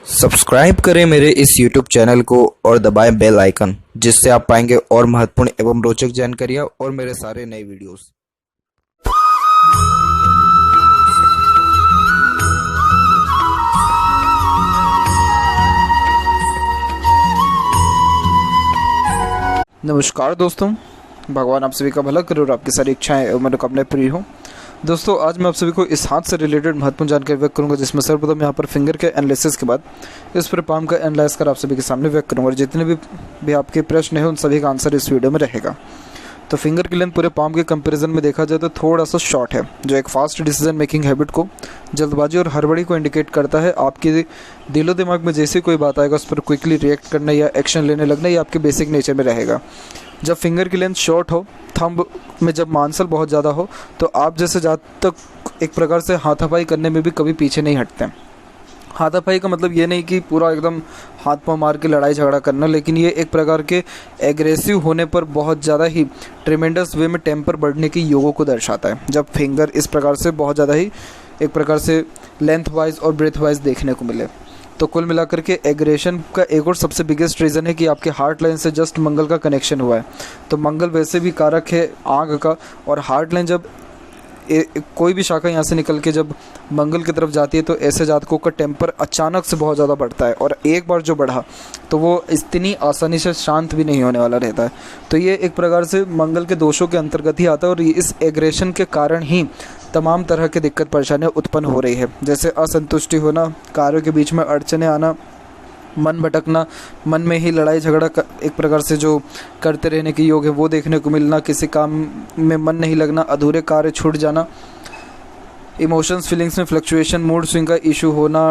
Subscribe करें मेरे इस YouTube चैनल को और दबाएं बेल आइकन, जिससे आप पाएंगे और महत्वपूर्ण एवं रोचक जानकारियाँ और मेरे सारे नए वीडियोस। नमस्कार दोस्तों, भगवान आप सभी का भला करे और आपकी सारी इच्छाएं एवं मनोकामनाएं पूरी हो। दोस्तों, आज मैं आप सभी को इस हाथ से रिलेटेड महत्वपूर्ण जानकारी व्यक्त करूंगा, जिसमें सर्वप्रथम यहाँ पर फिंगर के एनालिसिस के बाद इस पर पाम का एनालाइज कर आप सभी के सामने व्यक्त करूंगा और जितने भी आपके प्रश्न हैं उन सभी का आंसर इस वीडियो में रहेगा। तो फिंगर की लेंथ पूरे पाम के कंपैरिजन में देखा जाए तो थोड़ा सा शॉर्ट है, जो एक फास्ट डिसीजन मेकिंग हैबिट को, जल्दबाजी और हड़बड़ी को इंडिकेट करता है। आपके दिलो दिमाग में जैसे कोई बात आएगा उस पर क्विकली रिएक्ट करना या एक्शन लेने लगना, ये आपके बेसिक नेचर में रहेगा। जब फिंगर की लेंथ शॉर्ट हो, थंब में जब मांसल बहुत ज़्यादा हो, तो आप जैसे ज़्यादा तक एक प्रकार से हाथापाई करने में भी कभी पीछे नहीं हटते हैं। हाथापाई का मतलब ये नहीं कि पूरा एकदम हाथ पाँव मार के लड़ाई झगड़ा करना, लेकिन ये एक प्रकार के एग्रेसिव होने पर बहुत ज़्यादा ही ट्रिमेंडस वे में टेम्पर बढ़ने की योगों को दर्शाता है। जब फिंगर इस प्रकार से बहुत ज़्यादा ही एक प्रकार से लेंथ वाइज और ब्रेथ वाइज देखने को मिले, तो कुल मिलाकर के एग्रेशन का एक और सबसे बिगेस्ट रीज़न है कि आपके हार्ट लाइन से जस्ट मंगल का कनेक्शन हुआ है। तो मंगल वैसे भी कारक है आग का, और हार्ट लाइन जब कोई भी शाखा यहाँ से निकल के जब मंगल की तरफ जाती है तो ऐसे जातकों का टेम्पर अचानक से बहुत ज़्यादा बढ़ता है, और एक बार जो बढ़ा तो वो इतनी आसानी से शांत भी नहीं होने वाला रहता है। तो ये एक प्रकार से मंगल के दोषों के अंतर्गत ही आता है, और इस एग्रेशन के कारण ही तमाम तरह की दिक्कत परेशानियाँ उत्पन्न हो रही है, जैसे असंतुष्टि होना, कार्यों के बीच में अड़चने आना, मन भटकना, मन में ही लड़ाई झगड़ा एक प्रकार से जो करते रहने की योग है वो देखने को मिलना, किसी काम में मन नहीं लगना, अधूरे कार्य छूट जाना, इमोशंस फीलिंग्स में फ्लक्चुएशन, मूड स्विंग का इशू होना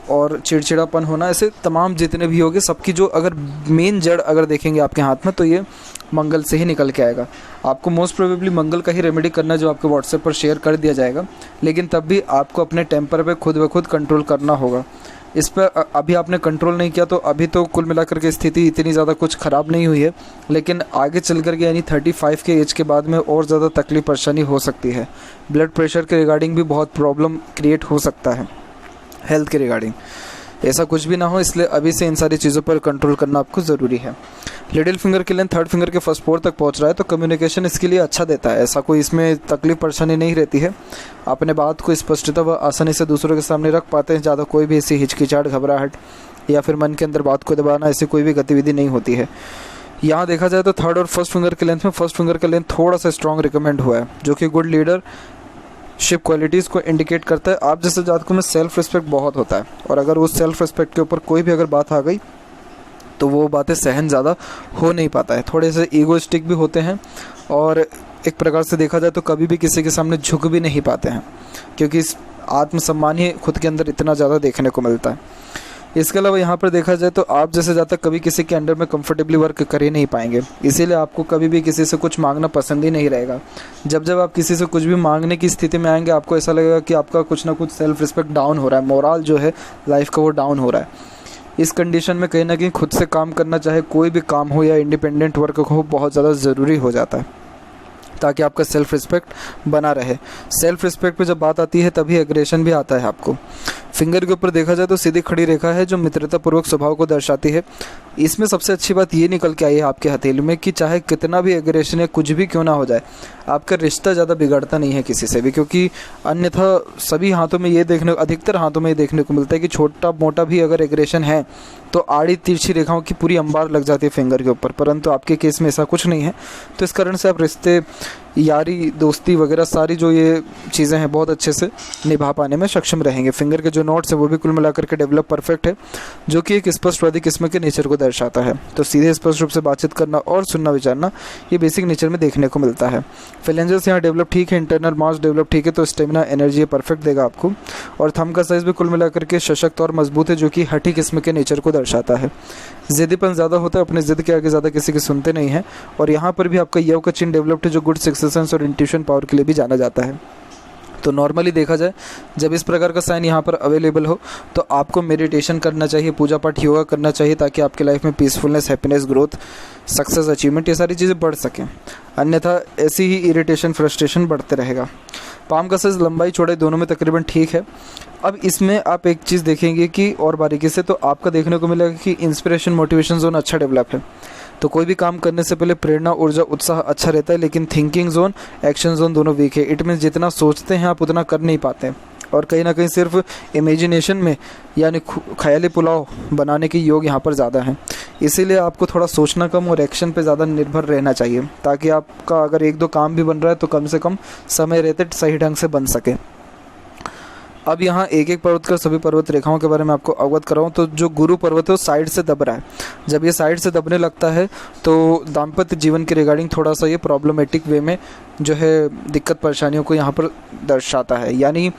और चिड़चिड़ापन होना, ऐसे तमाम जितने भी होंगे सबकी जो अगर मेन जड़ अगर देखेंगे आपके हाथ में तो ये मंगल से ही निकल के आएगा। आपको मोस्ट प्रोबेबली मंगल का ही रेमेडी करना है, जो आपके व्हाट्सएप पर शेयर कर दिया जाएगा, लेकिन तब भी आपको अपने टेम्पर पे खुद ब खुद कंट्रोल करना होगा। इस पर अभी आपने कंट्रोल नहीं किया तो अभी तो कुल मिलाकर के स्थिति इतनी ज़्यादा कुछ ख़राब नहीं हुई है, लेकिन आगे चल कर के यानी 35 के एज के बाद में और ज़्यादा तकलीफ परेशानी हो सकती है। ब्लड प्रेशर के रिगार्डिंग भी बहुत प्रॉब्लम क्रिएट हो सकता है, हेल्थ के रिगार्डिंग। ऐसा कुछ भी ना हो, इसलिए अभी से इन सारी चीज़ों पर कंट्रोल करना आपको ज़रूरी है। लिटिल फिंगर की लेंथ थर्ड फिंगर के फर्स्ट फोर तक पहुंच रहा है, तो कम्युनिकेशन इसके लिए अच्छा देता है। ऐसा कोई इसमें तकलीफ परेशानी नहीं रहती है, अपने बात को स्पष्टता व आसानी से दूसरों के सामने रख पाते हैं। ज़्यादा कोई भी ऐसी हिचकिचाहट, घबराहट या फिर मन के अंदर बात को दबाना, ऐसी कोई भी गतिविधि नहीं होती है। यहाँ देखा जाए तो थर्ड और फर्स्ट फिंगर के लेंथ में फर्स्ट फिंगर का लेंथ थोड़ा सा स्ट्रॉन्ग रिकमेंड हुआ है, जो कि गुड लीडर शिप क्वालिटीज़ को इंडिकेट करता है। आप जैसे जातकों में सेल्फ रिस्पेक्ट बहुत होता है, और अगर उस सेल्फ रिस्पेक्ट के ऊपर कोई भी अगर बात आ गई तो वो बातें सहन ज़्यादा हो नहीं पाता है। थोड़े से ईगोइस्टिक भी होते हैं, और एक प्रकार से देखा जाए तो कभी भी किसी के सामने झुक भी नहीं पाते हैं, क्योंकि आत्मसम्मान ही खुद के अंदर इतना ज़्यादा देखने को मिलता है। इसके अलावा यहाँ पर देखा जाए तो आप जैसे ज़्यादा कभी किसी के अंडर में कंफर्टेबली वर्क कर ही नहीं पाएंगे, इसीलिए आपको कभी भी किसी से कुछ मांगना पसंद ही नहीं रहेगा। जब आप किसी से कुछ भी मांगने की स्थिति में आएंगे, आपको ऐसा लगेगा कि आपका कुछ ना कुछ सेल्फ रिस्पेक्ट डाउन हो रहा है, मोरल जो है लाइफ का वो डाउन हो रहा है। इस कंडीशन में कहीं ना कहीं खुद से काम करना, चाहे कोई भी काम हो या इंडिपेंडेंट वर्क हो, बहुत ज़्यादा ज़रूरी हो जाता है, ताकि आपका सेल्फ रिस्पेक्ट बना रहे। सेल्फ रिस्पेक्ट पे जब बात आती है तभी एग्रेशन भी आता है आपको। फिंगर के ऊपर देखा जाए तो सीधी खड़ी रेखा है, जो मित्रतापूर्वक स्वभाव को दर्शाती है। इसमें सबसे अच्छी बात ये निकल के आई है आपके हथेली में कि चाहे कितना भी एग्रेशन या कुछ भी क्यों ना हो जाए, आपका रिश्ता ज़्यादा बिगड़ता नहीं है किसी से भी, क्योंकि अन्यथा सभी हाथों में ये अधिकतर हाथों में ये देखने को मिलता है कि छोटा मोटा भी अगर एग्रेशन है तो आड़ी तिरछी रेखाओं की पूरी अंबार लग जाती है फिंगर के ऊपर, परंतु आपके केस में ऐसा कुछ नहीं है। तो इस कारण से आप रिश्ते, यारी, दोस्ती वगैरह सारी जो ये चीज़ें हैं बहुत अच्छे से निभा पाने में सक्षम रहेंगे। फिंगर के जो नोट्स है वो भी कुल मिलाकर के डेवलप परफेक्ट है, जो कि एक स्पष्टवादी किस्म के नेचर को दर्शाता है। तो सीधे स्पष्ट रूप से बातचीत करना और सुनना विचारना, ये बेसिक नेचर में देखने को मिलता है। फिलेंजर्स यहाँ डेवलप ठीक है, इंटरनल मास डेवलप ठीक है, तो स्टेमिना एनर्जी परफेक्ट देगा आपको। और थंब का साइज भी कुल मिलाकर के सशक्त और मजबूत है, जो कि हठी किस्म के नेचर को दर्शाता है। जिद्दीपन ज़्यादा होता है, अपने जिद के आगे ज़्यादा किसी की सुनते नहीं है। और यहाँ पर भी आपका यव का चिन्ह डेवलप्ड है, जो गुड सिक्स्थ सेंस और इंट्यूशन पावर के लिए भी जाना जाता है। तो नॉर्मली देखा जाए जब इस प्रकार का साइन यहाँ पर अवेलेबल हो तो आपको मेडिटेशन करना चाहिए, पूजा पाठ, योगा करना चाहिए, ताकि आपके लाइफ में peacefulness, happiness, growth, success, achievement ये सारी चीज़ें बढ़ सकें। अन्यथा ऐसी ही इरिटेशन, फ्रस्ट्रेशन बढ़ते रहेगा। पाम का साइज लंबाई चौड़ाई दोनों में तकरीबन ठीक है। अब इसमें आप एक चीज़ देखेंगे कि और बारीकी से, तो आपका देखने को मिलेगा कि इंस्पिरेशन मोटिवेशन जोन अच्छा डेवलप है। तो कोई भी काम करने से पहले प्रेरणा, ऊर्जा, उत्साह अच्छा रहता है, लेकिन थिंकिंग जोन, एक्शन जोन दोनों वीक है। इट मीन्स जितना सोचते हैं आप उतना कर नहीं पाते हैं, और कहीं ना कहीं सिर्फ इमेजिनेशन में यानी ख्याली पुलाव बनाने की योग यहाँ पर ज़्यादा है। इसीलिए आपको थोड़ा सोचना कम और एक्शन पे ज़्यादा निर्भर रहना चाहिए, ताकि आपका अगर एक दो काम भी बन रहा है तो कम से कम समय रहते सही ढंग से बन सके। अब यहाँ एक एक पर्वत कर सभी पर्वत रेखाओं के बारे में आपको अवगत कराऊँ तो जो गुरु पर्वत है वो साइड से दब रहा है। जब ये साइड से दबने लगता है तो दाम्पत्य जीवन के रिगार्डिंग थोड़ा सा ये प्रॉब्लमेटिक वे में जो है दिक्कत परेशानियों को यहाँ पर दर्शाता है, यानी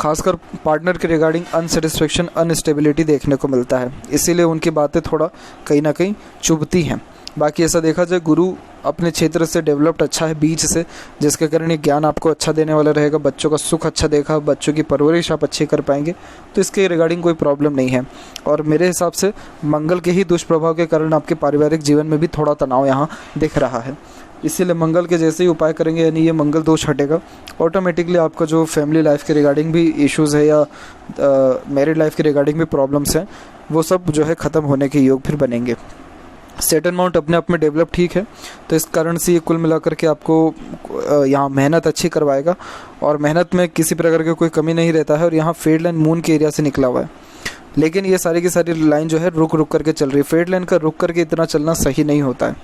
खासकर पार्टनर के रिगार्डिंग अनसेटिस्फेक्शन, अनस्टेबिलिटी देखने को मिलता है। इसीलिए उनकी बातें थोड़ा कहीं ना कहीं चुभती हैं। बाकी ऐसा देखा जाए गुरु अपने क्षेत्र से डेवलप्ड अच्छा है बीच से, जिसके कारण ये ज्ञान आपको अच्छा देने वाला रहेगा, बच्चों का सुख अच्छा देखा, बच्चों की परवरिश आप अच्छी कर पाएंगे, तो इसके रिगार्डिंग कोई प्रॉब्लम नहीं है। और मेरे हिसाब से मंगल के ही दुष्प्रभाव के कारण आपके पारिवारिक जीवन में भी थोड़ा तनाव यहाँ दिख रहा है। इसीलिए मंगल के जैसे ही उपाय करेंगे, यानी ये मंगल दोष हटेगा, ऑटोमेटिकली आपका जो फैमिली लाइफ के रिगार्डिंग भी इश्यूज़ है या मैरिड लाइफ के रिगार्डिंग भी प्रॉब्लम्स हैं, वो सब जो है ख़त्म होने के योग फिर बनेंगे। सैटर्न माउंट अपने आप में डेवलप ठीक है, तो इस कारण से ये कुल मिलाकर के आपको यहाँ मेहनत अच्छी करवाएगा, और मेहनत में किसी प्रकार की कोई कमी नहीं रहता है। और यहाँ फेड लाइन मून के एरिया से निकला हुआ है, लेकिन ये सारी की सारी लाइन जो है रुक रुक करके चल रही है। फेड लाइन का रुक करके इतना चलना सही नहीं होता है।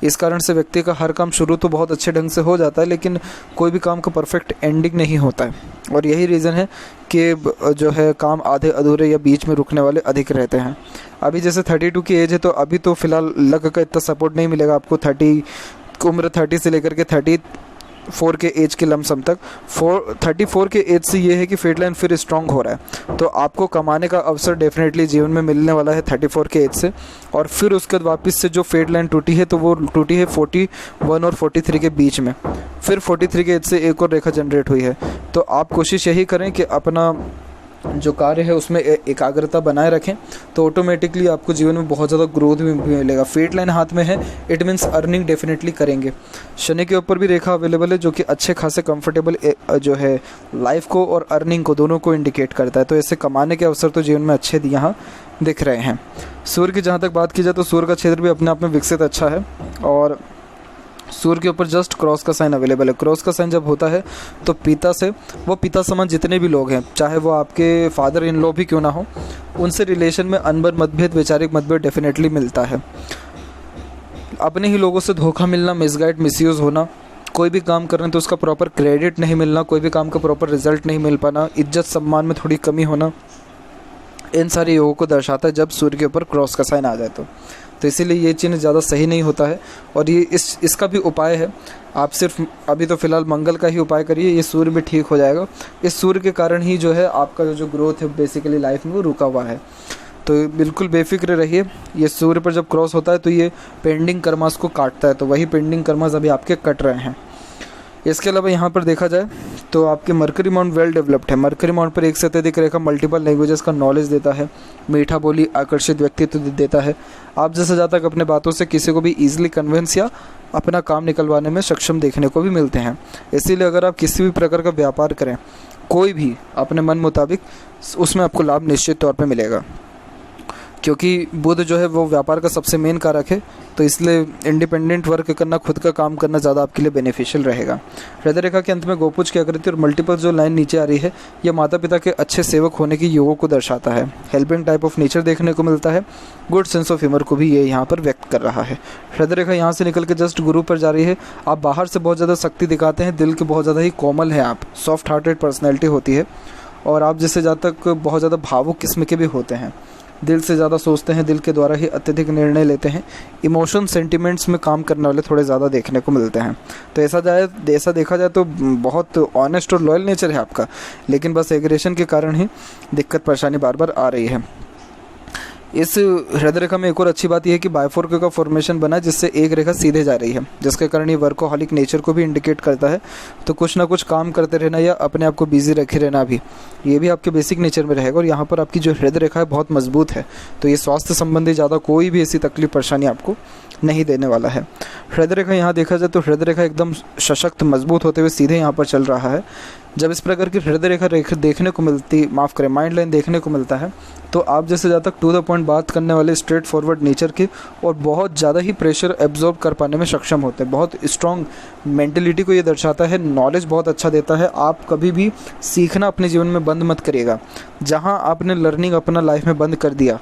इस कारण से व्यक्ति का हर काम शुरू तो बहुत अच्छे ढंग से हो जाता है, लेकिन कोई भी काम का परफेक्ट एंडिंग नहीं होता है, और यही रीज़न है कि जो है काम आधे अधूरे या बीच में रुकने वाले अधिक रहते हैं। अभी जैसे 32 की एज है, तो अभी तो फ़िलहाल लक का इतना सपोर्ट नहीं मिलेगा आपको। 30 से लेकर के 34 के एज के लमसम तक 34 के एज से ये है कि फेड लाइन फिर स्ट्रांग हो रहा है, तो आपको कमाने का अवसर डेफिनेटली जीवन में मिलने वाला है 34 के एज से। और फिर उसके बाद वापस से जो फेड लाइन टूटी है, तो वो टूटी है 41 और 43 के बीच में, फिर 43 के एज से एक और रेखा जनरेट हुई है। तो आप कोशिश यही करें कि अपना जो कार्य है उसमें एकाग्रता बनाए रखें, तो ऑटोमेटिकली आपको जीवन में बहुत ज़्यादा ग्रोथ भी मिलेगा। फेड लाइन हाथ में है, इट मीन्स अर्निंग डेफिनेटली करेंगे। शनि के ऊपर भी रेखा अवेलेबल है, जो कि अच्छे खासे कंफर्टेबल जो है लाइफ को और अर्निंग को दोनों को इंडिकेट करता है, तो ऐसे कमाने के अवसर तो जीवन में अच्छे यहाँ दिख रहे हैं। सूर्य की जहाँ तक बात की जाए तो सूर्य का क्षेत्र भी अपने आप में विकसित अच्छा है, और सूर्य के ऊपर जस्ट क्रॉस का साइन अवेलेबल है। क्रॉस का साइन जब होता है तो पिता से, वो पिता समान जितने भी लोग हैं, चाहे वो आपके फादर इन लॉ भी क्यों ना हो, उनसे रिलेशन में अनबन, मतभेद, वैचारिक मतभेद डेफिनेटली मिलता है। अपने ही लोगों से धोखा मिलना, मिसगाइड, मिसयूज़ होना, कोई भी काम कर रहे हैं तो उसका प्रॉपर क्रेडिट नहीं मिलना, कोई भी काम का प्रॉपर रिजल्ट नहीं मिल पाना, इज्जत सम्मान में थोड़ी कमी होना, इन सारे योगों को दर्शाता है जब सूर्य के ऊपर क्रॉस का साइन आ जाए तो इसीलिए ये चिन्ह ज़्यादा सही नहीं होता है। और ये इसका भी उपाय है, आप सिर्फ अभी तो फ़िलहाल मंगल का ही उपाय करिए, ये सूर्य भी ठीक हो जाएगा। इस सूर्य के कारण ही जो है आपका जो ग्रोथ है बेसिकली लाइफ में वो रुका हुआ है, तो बिल्कुल बेफिक्र रहिए। ये सूर्य पर जब क्रॉस होता है तो ये पेंडिंग कर्मास को काटता है, तो वही पेंडिंग कर्मास अभी आपके कट रहे हैं। इसके अलावा यहाँ पर देखा जाए तो आपके मरकरी माउंट वेल डेवलप्ड है। मरकरी माउंट पर एक से अत्यधिक रेखा मल्टीपल लैंग्वेजेस का नॉलेज देता है, मीठा बोली, आकर्षित व्यक्तित्व देता है। आप जैसे ज़्यादा तक अपने बातों से किसी को भी ईजिली कन्विंस या अपना काम निकलवाने में सक्षम देखने को भी मिलते हैं। इसीलिए अगर आप किसी भी प्रकार का व्यापार करें, कोई भी अपने मन मुताबिक, उसमें आपको लाभ निश्चित तौर पर मिलेगा, क्योंकि बुध जो है वो व्यापार का सबसे मेन कारक है, तो इसलिए इंडिपेंडेंट वर्क करना, खुद का काम करना ज़्यादा आपके लिए बेनिफिशियल रहेगा। हृदय रेखा के अंत में गोपुज की आकृति और मल्टीपल जो लाइन नीचे आ रही है, यह माता पिता के अच्छे सेवक होने की योगों को दर्शाता है। हेल्पिंग टाइप ऑफ नेचर देखने को मिलता है, गुड सेंस ऑफ ह्यूमर को भी ये यहाँ पर व्यक्त कर रहा है। हृदय रेखा यहाँ से निकल के जस्ट गुरु पर जा रही है। आप बाहर से बहुत ज़्यादा शक्ति दिखाते हैं, दिल के बहुत ज़्यादा ही कोमल हैं आप, सॉफ्ट हार्टेड पर्सनैलिटी होती है, और आप जैसे ज़्यादा तक बहुत ज़्यादा भावुक किस्म के भी होते हैं, दिल से ज़्यादा सोचते हैं, दिल के द्वारा ही अत्यधिक निर्णय लेते हैं, इमोशन सेंटिमेंट्स में काम करने वाले थोड़े ज़्यादा देखने को मिलते हैं। तो ऐसा देखा जाए तो बहुत ऑनेस्ट और लॉयल नेचर है आपका, लेकिन बस एग्रेशन के कारण ही दिक्कत परेशानी बार बार आ रही है। इस हृदय रेखा में एक और अच्छी बात यह है कि बायफोर्क का फॉर्मेशन बना है, जिससे एक रेखा सीधे जा रही है, जिसके कारण ये वर्कोहॉलिक नेचर को भी इंडिकेट करता है। तो कुछ ना कुछ काम करते रहना या अपने आप को बिजी रखे रहना भी, ये भी आपके बेसिक नेचर में रहेगा। और यहाँ पर आपकी जो हृदय रेखा है बहुत मजबूत है, तो ये स्वास्थ्य संबंधी ज़्यादा कोई भी ऐसी तकलीफ परेशानी आपको नहीं देने वाला है। हृदय रेखा यहाँ देखा जाए तो हृदय रेखा एकदम सशक्त मजबूत होते हुए सीधे यहाँ पर चल रहा है। जब इस प्रकार की हृदय रेखा देखने को मिलती, माफ़ करें, माइंड लाइन देखने को मिलता है, तो आप जैसे ज़्यादा टू द पॉइंट बात करने वाले, स्ट्रेट फॉरवर्ड नेचर के और बहुत ज़्यादा ही प्रेशर एब्जॉर्ब कर पाने में सक्षम होते हैं। बहुत स्ट्रॉन्ग मेंटलिटी को ये दर्शाता है। नॉलेज बहुत अच्छा देता है। आप कभी भी सीखना अपने जीवन में बंद मत करिएगा। जहाँ आपने लर्निंग अपना लाइफ में बंद कर दिया,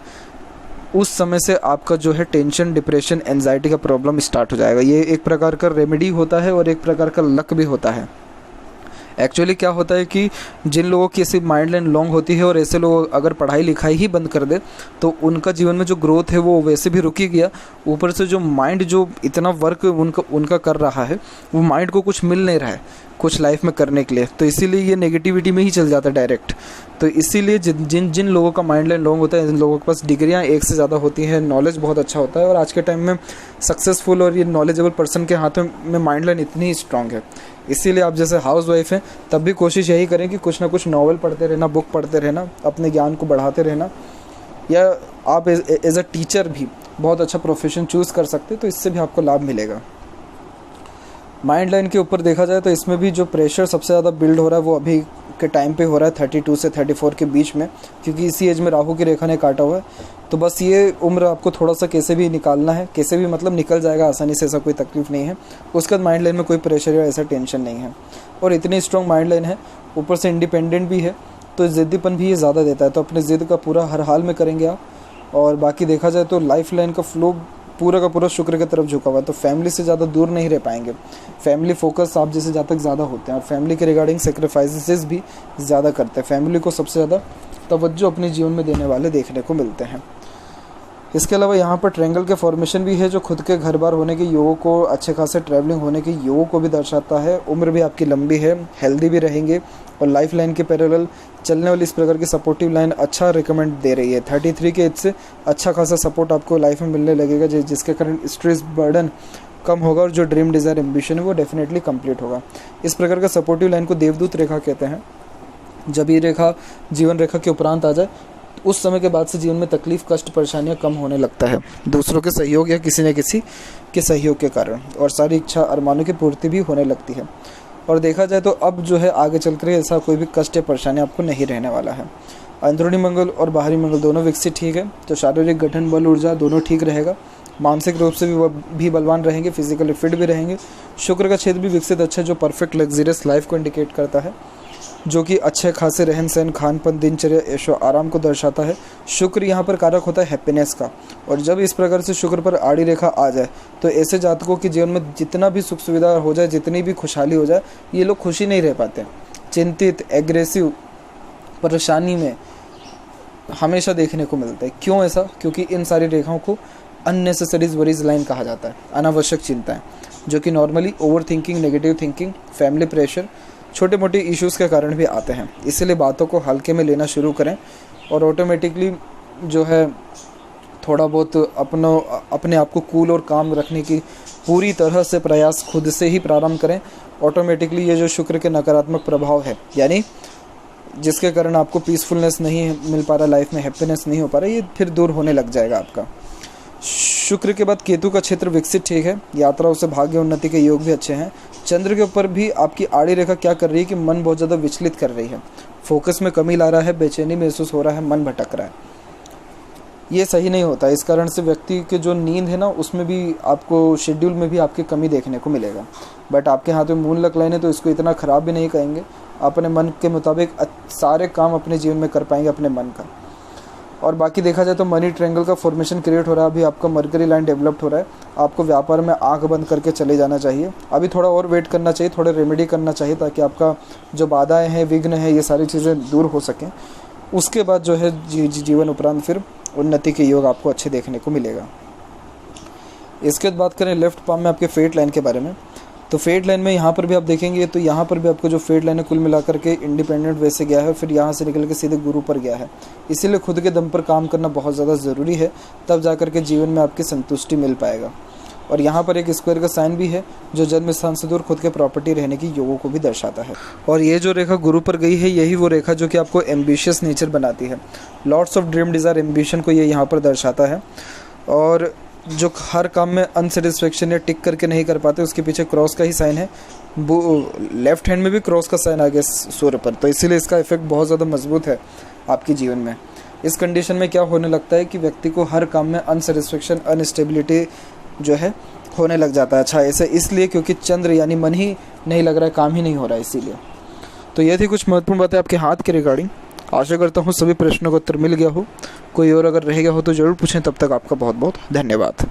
उस समय से आपका जो है टेंशन, डिप्रेशन, एंजाइटी का प्रॉब्लम स्टार्ट हो जाएगा। ये एक प्रकार का रेमेडी होता है और एक प्रकार का लक भी होता है। एक्चुअली क्या होता है कि जिन लोगों की ऐसी माइंड लाइन लॉन्ग होती है और ऐसे लोग अगर पढ़ाई लिखाई ही बंद कर दे तो उनका जीवन में जो ग्रोथ है वो वैसे भी रुक ही गया। ऊपर से जो माइंड जो इतना वर्क उनका कर रहा है, वो माइंड को कुछ मिल नहीं रहा है कुछ लाइफ में करने के लिए, तो इसीलिए ये नेगेटिविटी में ही चल जाता है डायरेक्ट। तो इसीलिए जिन जिन लोगों का माइंड लाइन लॉन्ग होता है, इन लोगों के पास डिग्रियाँ एक से ज़्यादा होती हैं, नॉलेज बहुत अच्छा होता है, और आज के टाइम में सक्सेसफुल और ये नॉलेजेबल पर्सन के हाथों में माइंड लाइन इतनी ही स्ट्रांग है। इसीलिए आप जैसे हाउस वाइफ हैं तब भी कोशिश यही करें कि कुछ ना कुछ नॉवल पढ़ते रहना, बुक पढ़ते रहना, अपने ज्ञान को बढ़ाते रहना, या आप एज अ टीचर भी बहुत अच्छा प्रोफेशन चूज़ कर सकते, तो इससे भी आपको लाभ मिलेगा। माइंड लाइन के ऊपर देखा जाए तो इसमें भी जो प्रेशर सबसे ज़्यादा बिल्ड हो रहा है वो अभी के टाइम पे हो रहा है 32 से 34 के बीच में, क्योंकि इसी एज में राहु की रेखा ने काटा हुआ है। तो बस ये उम्र आपको थोड़ा सा कैसे भी निकालना है, कैसे भी मतलब निकल जाएगा आसानी से, ऐसा कोई तकलीफ नहीं है। उसके बाद माइंड लाइन में कोई प्रेशर या ऐसा टेंशन नहीं है, और इतनी स्ट्रॉन्ग माइंड लाइन है, ऊपर से इंडिपेंडेंट भी है, तो ज़िद्दीपन भी ये ज़्यादा देता है। तो अपने ज़िद का पूरा हर हाल में करेंगे आप। और बाकी देखा जाए तो लाइफ लाइन का फ्लो पूरा का पूरा शुक्र की तरफ झुका हुआ है, तो फैमिली से ज़्यादा दूर नहीं रह पाएंगे। फैमिली फोकस आप जैसे जहाँ तक ज़्यादा होते हैं, और फैमिली के रिगार्डिंग सेक्रीफाइसेस भी ज़्यादा करते हैं। फैमिली को सबसे ज़्यादा तवज्जो अपने जीवन में देने वाले देखने को मिलते हैं। इसके अलावा यहाँ पर ट्रायंगल के फॉर्मेशन भी है, जो खुद के घर बार होने के योगों को, अच्छे खासे ट्रैवलिंग होने के योगों को भी दर्शाता है। उम्र भी आपकी लंबी है, हेल्दी भी रहेंगे, और लाइफ लाइन के पैरेलल चलने वाली इस प्रकार की सपोर्टिव लाइन अच्छा रिकमेंड दे रही है। 33 के एज से अच्छा खासा सपोर्ट आपको लाइफ में मिलने लगेगा, जिसके कारण स्ट्रेस बर्डन कम होगा, और जो ड्रीम डिज़ायर एम्बिशन है वो डेफिनेटली कंप्लीट होगा। इस प्रकार का सपोर्टिव लाइन को देवदूत रेखा कहते हैं। जब ये रेखा जीवन रेखा के उपरांत आ जाए, उस समय के बाद से जीवन में तकलीफ, कष्ट, परेशानियां कम होने लगता है, दूसरों के सहयोग या किसी न किसी के सहयोग के कारण, और सारी इच्छा अरमानों की पूर्ति भी होने लगती है। और देखा जाए तो अब जो है आगे चलकर ऐसा कोई भी कष्ट या परेशानी आपको नहीं रहने वाला है। अंदरूनी मंगल और बाहरी मंगल दोनों विकसित ठीक है, तो शारीरिक गठन, बल, ऊर्जा दोनों ठीक रहेगा। मानसिक रूप से भी बलवान रहेंगे, फिजिकली फिट भी रहेंगे। शुक्र का क्षेत्र भी विकसित अच्छा है, जो परफेक्ट लग्जरियस लाइफ को इंडिकेट करता है, जो कि अच्छे खासे रहन सहन, खान पान, दिनचर्या, ऐशो आराम को दर्शाता है। शुक्र यहाँ पर कारक होता है हैप्पीनेस का, और जब इस प्रकार से शुक्र पर आड़ी रेखा आ जाए तो ऐसे जातकों के जीवन में जितना भी सुख सुविधा हो जाए, जितनी भी खुशहाली हो जाए, ये लोग खुशी नहीं रह पाते। चिंतित, एग्रेसिव, परेशानी में हमेशा देखने को मिलता है। क्यों ऐसा? क्योंकि इन सारी रेखाओं को अननेसेसरीज वरीज लाइन कहा जाता है, अनावश्यक चिंताएं, जो कि normally over thinking, negative thinking, family pressure, छोटे मोटे इश्यूज़ के कारण भी आते हैं। इसलिए बातों को हल्के में लेना शुरू करें, और ऑटोमेटिकली जो है थोड़ा बहुत अपने आप को कूल और काम रखने की पूरी तरह से प्रयास खुद से ही प्रारंभ करें। ऑटोमेटिकली ये जो शुक्र के नकारात्मक प्रभाव है, यानी जिसके कारण आपको पीसफुलनेस नहीं मिल पा रहा, लाइफ में हैप्पीनेस नहीं हो पा रहा, ये फिर दूर होने लग जाएगा आपका। शुक्र के बाद केतु का क्षेत्र विकसित ठीक है, यात्राओं से भाग्य उन्नति के योग भी अच्छे हैं। चंद्र के ऊपर भी आपकी आड़ी रेखा क्या कर रही है कि मन बहुत ज़्यादा विचलित कर रही है, फोकस में कमी ला रहा है, बेचैनी महसूस हो रहा है, मन भटक रहा है। ये सही नहीं होता। इस कारण से व्यक्ति के जो नींद है ना, उसमें भी आपको शेड्यूल में भी आपकी कमी देखने को मिलेगा। बट आपके हाथ में मून लक लाइन है, तो इसको इतना ख़राब भी नहीं कहेंगे। अपने मन के मुताबिक सारे काम अपने जीवन में कर पाएंगे अपने मन का। और बाकी देखा जाए तो मनी ट्रायंगल का फॉर्मेशन क्रिएट हो रहा है, अभी आपका मरकरी लाइन डेवलप्ड हो रहा है। आपको व्यापार में आंख बंद करके चले जाना चाहिए, अभी थोड़ा और वेट करना चाहिए, थोड़े रेमेडी करना चाहिए, ताकि आपका जो बाधाएं हैं, विघ्न है, ये सारी चीज़ें दूर हो सकें। उसके बाद जो है जीवन उपरांत फिर उन्नति के योग आपको अच्छे देखने को मिलेगा। इसके बाद बात करें लेफ्ट पाम में आपके फेट लाइन के बारे में, तो फेट लाइन में यहाँ पर भी आप देखेंगे तो यहाँ पर भी आपको जो फेट लाइन है कुल मिलाकर के इंडिपेंडेंट वे से गया है, फिर यहाँ से निकल के सीधे गुरु पर गया है। इसीलिए खुद के दम पर काम करना बहुत ज़्यादा ज़रूरी है, तब जाकर के जीवन में आपकी संतुष्टि मिल पाएगा। और यहाँ पर एक स्क्वायर का साइन भी है, जो जन्म स्थान से दूर खुद के प्रॉपर्टी रहने की योगों को भी दर्शाता है। और ये जो रेखा गुरु पर गई है, यही वो रेखा जो कि आपको एम्बिशियस नेचर बनाती है। Lots of dream desire ambition को ये यहाँ पर दर्शाता है। और जो हर काम में अनसेटिस्फेक्शन या टिक करके नहीं कर पाते, उसके पीछे क्रॉस का ही साइन है। वो लेफ्ट हैंड में भी क्रॉस का साइन आ गया सूर्य पर, तो इसीलिए इसका इफेक्ट बहुत ज़्यादा मजबूत है आपके जीवन में। इस कंडीशन में क्या होने लगता है कि व्यक्ति को हर काम में अनसेटिस्फेक्शन, अनस्टेबिलिटी जो है होने लग जाता है। अच्छा, ऐसे इसलिए क्योंकि चंद्र यानी मन ही नहीं लग रहा है, काम ही नहीं हो रहा है, इसीलिए। तो ये थी कुछ महत्वपूर्ण बातें आपके हाथ के रिगार्डिंग। आशा करता हूँ सभी प्रश्नों का उत्तर मिल गया हो। कोई और अगर रह गया हो तो ज़रूर पूछें। तब तक आपका बहुत बहुत धन्यवाद।